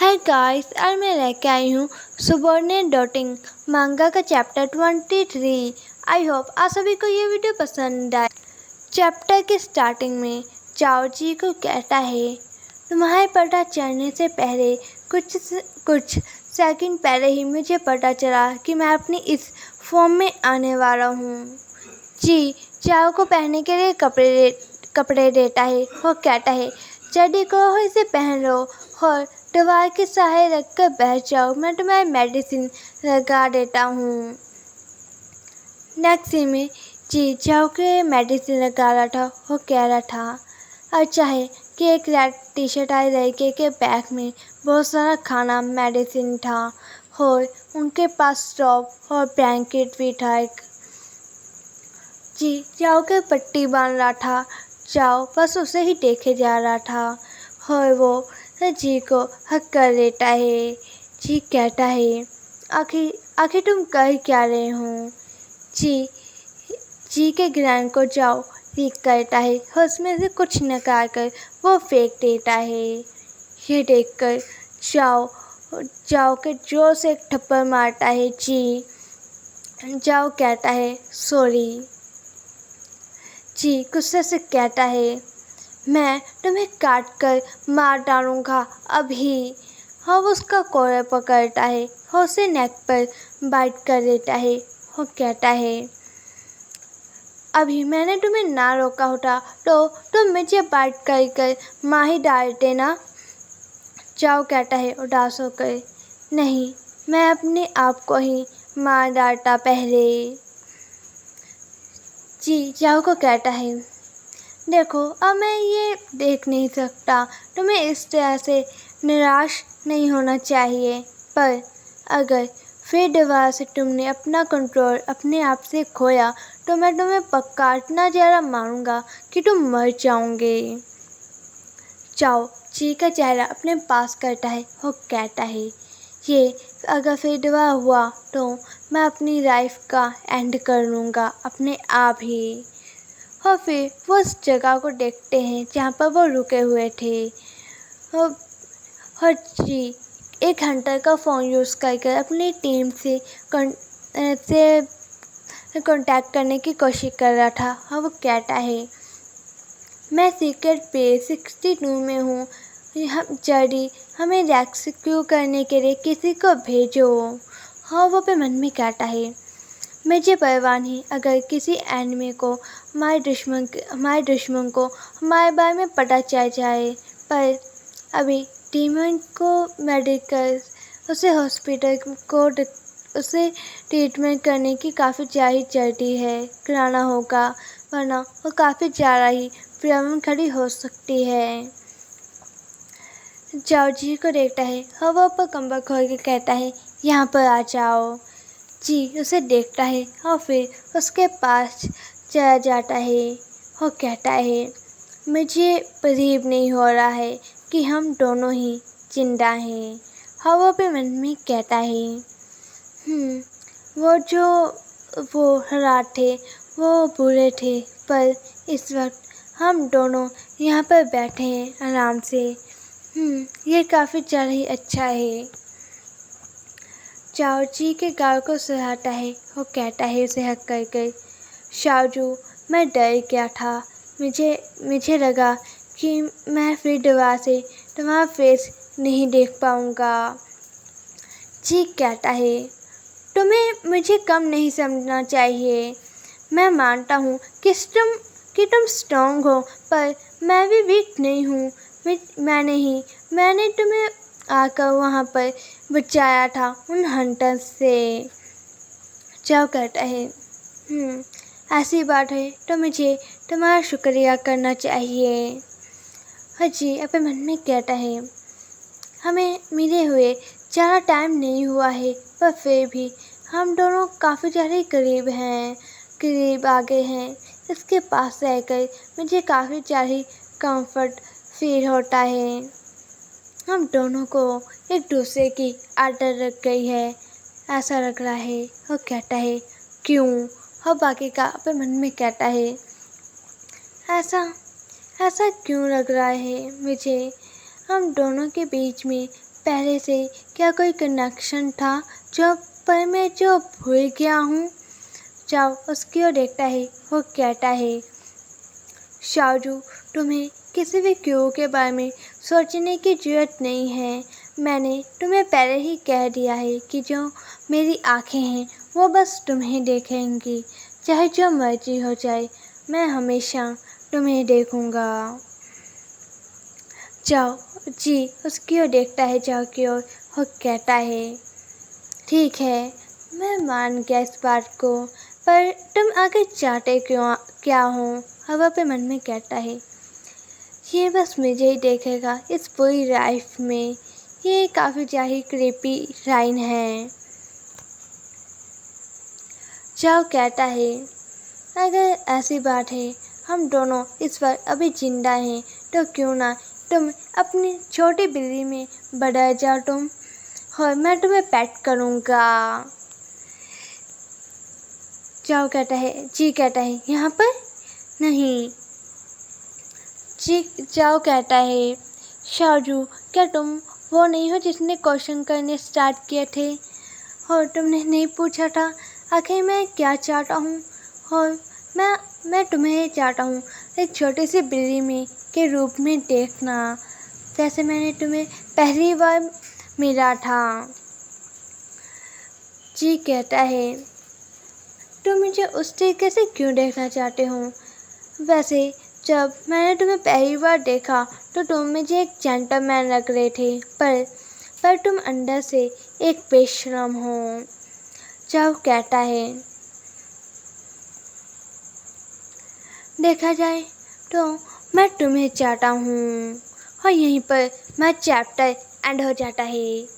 Hi guys, आज मैं लेके आई हूँ सुबॉर्डिनेट डॉटिंग मांगा का चैप्टर 23। आई होप आप सभी को ये वीडियो पसंद आए। चैप्टर के स्टार्टिंग में चाओ जी को कहता है, तुम्हारे पता चढ़ने से पहले कुछ सेकंड पहले ही मुझे पता चला कि मैं अपनी इस फॉर्म में आने वाला हूँ। जी चाओ को पहनने के लिए कपड़े देता है और कहता है, जल्दी करो इसे पहन लो और दीवार के सहारे रखकर बैठ जाओ, मैं तुम्हें मेडिसिन लगा देता हूँ। नेक्स्ट सीन में जी चाओ के मेडिसिन लगा रहा था और कह रहा था, अच्छा है कि एक रेड टी शर्ट आई लड़के के बैग में बहुत सारा खाना मेडिसिन था और उनके पास स्टॉप और ब्लैंकेट भी था। जी चाओ के पट्टी बांध रहा था। चाओ बस उसे ही देखे जा रहा था और वो जी को हक कर लेता है। जी कहता है, आखिर तुम कर क्या रहे हो। जी के ग्रैंड को चाओ लीक करता है और उसमें से कुछ निकाल कर वो फेंक देता है। ये देखकर चाओ के जोर से एक थप्पड़ मारता है। जी चाओ कहता है, सॉरी। जी गुस्से से कहता है, मैं तुम्हें काट कर मार डालूंगा अभी। और उसका कॉलर पकड़ता है और उसे नेक पर बाइट कर देता है और कहता है, अभी मैंने तुम्हें ना रोका होता तो तुम मुझे बाइट कर मार ही डालते ना। चाओ कहता है उदास होकर, नहीं, मैं अपने आप को ही मार डालता पहले। जी चाओ को कहता है, देखो अब मैं ये देख नहीं सकता, तुम्हें इस तरह से निराश नहीं होना चाहिए, पर अगर फिर दोबारा से तुमने अपना कंट्रोल अपने आप से खोया तो मैं तुम्हें पक्का इतना ज़्यादा मारूंगा कि तुम मर जाओगे। चाओ जी का चेहरा अपने पास करता है और कहता है, ये अगर फिर दोबारा हुआ तो मैं अपनी लाइफ का एंड कर लूँगा अपने आप ही। और फिर वो उस जगह को देखते हैं जहाँ पर वो रुके हुए थे और जी एक हंटर का फ़ोन यूज़ कर अपनी टीम से कांटेक्ट करने की कोशिश कर रहा था। और वो कहता है, मैं सीक्रेट बेस 62 में हूँ, जल्दी हमें रेस्क्यू करने के लिए किसी को भेजो। हाँ वो पे मन में कहता है, मुझे परवाह नहीं अगर किसी एनिमी को हमारे दुश्मन को हमारे बारे में पता चल जाए, पर अभी डीमन को मेडिकल उसे ट्रीटमेंट करने की काफ़ी ज़्यादा जल्दी है कराना होगा, वरना वो काफ़ी ज़्यादा ही प्रॉब्लम खड़ी हो सकती है। चाओ जी को देखता है और वो पर कंबल खोल के कहता है, यहाँ पर आ जाओ। जी उसे देखता है और फिर उसके पास चला जाता है और कहता है, मुझे बिलीव नहीं हो रहा है कि हम दोनों ही जिंदा हैं। और वो भी मन में कहता है, वो हालात थे वो बुरे थे, पर इस वक्त हम दोनों यहाँ पर बैठे हैं आराम से। ये काफ़ी ज़्यादा ही अच्छा है। चाओ जी के गाल को सहलाता है और कहता है उसे हक कर, शाओजू मैं डर गया था, मुझे लगा कि मैं फिर दोबारा से तुम्हारा फेस नहीं देख पाऊँगा। जी कहता है, तुम्हें मुझे कम नहीं समझना चाहिए। मैं मानता हूँ कि तुम स्ट्रॉन्ग हो, पर मैं भी वीक नहीं हूँ। मैंने तुम्हें आकर वहाँ पर बचाया था उन हंटर्स से। चाओ कहता है, ऐसी बात है तो मुझे तुम्हारा शुक्रिया करना चाहिए। हाँ जी अपने मन में कहता है, हमें मिले हुए ज़्यादा टाइम नहीं हुआ है, पर फिर भी हम दोनों काफ़ी ज़्यादा करीब आ गए हैं। इसके पास रहकर मुझे काफ़ी ज़्यादा कंफर्ट फील होता है। हम दोनों को एक दूसरे की आदत लग गई है, ऐसा लग रहा है। वो कहता है, क्यों। और बाकी का अपने मन में कहता है, ऐसा क्यों लग रहा है मुझे। हम दोनों के बीच में पहले से क्या कोई कनेक्शन था जो पर मैं जो भूल गया हूँ। चाओ उसकी ओर देखता है, वो कहता है, शाओजू, तुम्हें किसी भी क्यों के बारे में सोचने की ज़रूरत नहीं है। मैंने तुम्हें पहले ही कह दिया है कि जो मेरी आँखें हैं वो बस तुम्हें देखेंगी, चाहे जो मर्जी हो जाए, मैं हमेशा तुम्हें देखूँगा। जाओ जी उसकी ओर देखता है, जाओ की ओर, वो कहता है, ठीक है, मैं मान गया इस बात को, पर तुम आगे चाहते क्या हो? हवा पे मन में कहता है, ये बस मुझे ही देखेगा इस पूरी लाइफ में। ये काफ़ी ज़्यादा क्रीपी लाइन है। जाओ कहता है, अगर ऐसी बात है, हम दोनों इस वक्त अभी जिंदा हैं, तो क्यों ना तुम अपनी छोटी बिल्ली में बदल जाओ तुम, और मैं तुम्हें पेट करूँगा। जाओ कहता है, जी कहता है, यहाँ पर नहीं। जी जाओ कहता है, शाओजू, क्या तुम वो नहीं हो जिसने क्वेश्चन करने स्टार्ट किए थे, और तुमने नहीं पूछा था आखिर मैं क्या चाहता हूँ, और मैं तुम्हें चाहता हूँ एक छोटी सी बिल्ली में के रूप में देखना, जैसे मैंने तुम्हें पहली बार मिला था। जी कहता है, तुम मुझे उस तरीके से क्यों देखना चाहते हो? वैसे जब मैंने तुम्हें पहली बार देखा तो तुम मुझे एक जेंटलमैन लग रहे थे, पर तुम अंदर से एक बेशरम हो। जाओ कहता है, देखा जाए तो मैं तुम्हें चाहता हूँ। और यहीं पर मैं चैप्टर एंड हो जाता है।